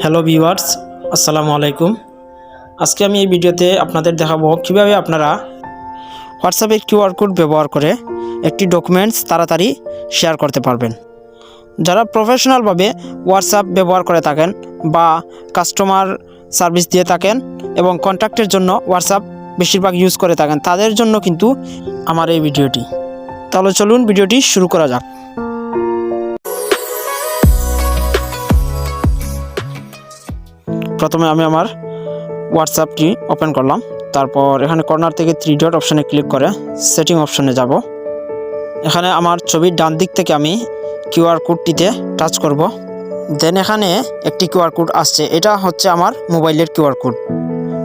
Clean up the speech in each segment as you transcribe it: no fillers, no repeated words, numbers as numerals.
Hello viewers, আসসালামু আলাইকুম। আজকে আমি এই ভিডিওতে আপনাদের দেখাবো কিভাবে আপনারা হোয়াটসঅ্যাপের কিউআর কোড ব্যবহার করে একটি ডকুমেন্টস তাড়াতাড়ি শেয়ার করতে পারবেন। যারা প্রফেশনালভাবে হোয়াটসঅ্যাপ ব্যবহার করে থাকেন বা কাস্টমার সার্ভিস দিয়ে থাকেন এবং কন্ট্যাক্টের জন্য হোয়াটসঅ্যাপ বেশিরভাগ ইউজ করে থাকেন, তাদের জন্য কিন্তু আমার এই ভিডিওটি। তাহলে চলুন ভিডিওটি শুরু করা যাক। প্রথমে আমি আমার হোয়াটসঅ্যাপটি ওপেন করলাম। তারপর এখানে কর্নার থেকে 3 ডট অপশানে ক্লিক করে সেটিং অপশানে যাব। এখানে আমার ছবির ডান দিক থেকে আমি কিউআর কোডটিতে টাচ করব। দেন এখানে একটি কিউআর কোড আসছে, এটা হচ্ছে আমার মোবাইলের কিউআর কোড।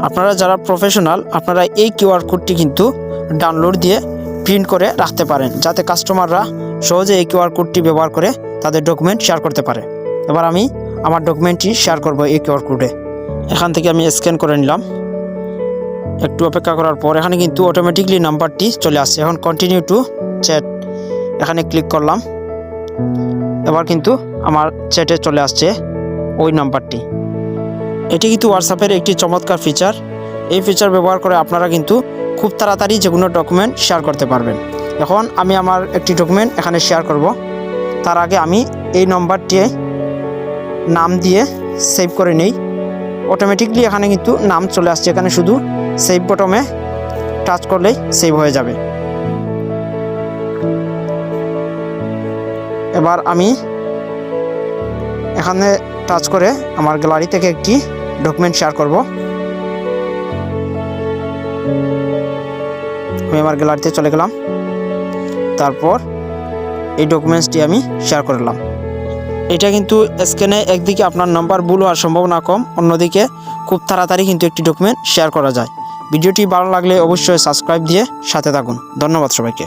আপনারা যারা প্রফেশনাল, আপনারা এই কিউআর কোডটি কিন্তু ডাউনলোড দিয়ে প্রিন্ট করে রাখতে পারেন, যাতে কাস্টমাররা সহজে এই কিউআর কোডটি ব্যবহার করে তাদের ডকুমেন্ট শেয়ার করতে পারে। এবার আমি আমার ডকুমেন্টটি শেয়ার করব এই কিউআর কোডে। এখান থেকে আমি স্ক্যান করে নিলাম। একটু অপেক্ষা করার পর এখানে কিন্তু অটোমেটিকলি নাম্বারটি চলে আসছে। এখন কন্টিনিউ টু চ্যাট এখানে ক্লিক করলাম। এবার কিন্তু আমার চ্যাটে চলে আসছে ওই নাম্বারটি। এটি কিন্তু হোয়াটসঅ্যাপের একটি চমৎকার ফিচার। এই ফিচার ব্যবহার করে আপনারা কিন্তু খুব তাড়াতাড়ি যে কোনো ডকুমেন্ট শেয়ার করতে পারবেন। এখন আমি আমার একটি ডকুমেন্ট এখানে শেয়ার করব। তার আগে আমি এই নম্বরটি নাম দিয়ে সেভ করে নেই। অটোমেটিকলি এখানে কিন্তু নাম চলে আসছে। এখানে শুধু সেভ বটনে টাচ করলেই সেভ হয়ে যাবে। এবার আমি এখানে টাচ করে আমার গ্যালারি থেকে একটি ডকুমেন্ট শেয়ার করব। আমি আমার গ্যালারিতে চলে গেলাম। তারপর এই ডকুমেন্টসটি আমি শেয়ার করলাম। এটা কিন্তু স্ক্যানে একদিকে আপনার নাম্বার ভুল হওয়ার সম্ভাবনা কম, অন্যদিকে খুব তাড়াতাড়ি কিন্তু একটি ডকুমেন্ট শেয়ার করা যায়। ভিডিওটি ভালো লাগলে অবশ্যই সাবস্ক্রাইব দিয়ে সাথে থাকুন। ধন্যবাদ সবাইকে।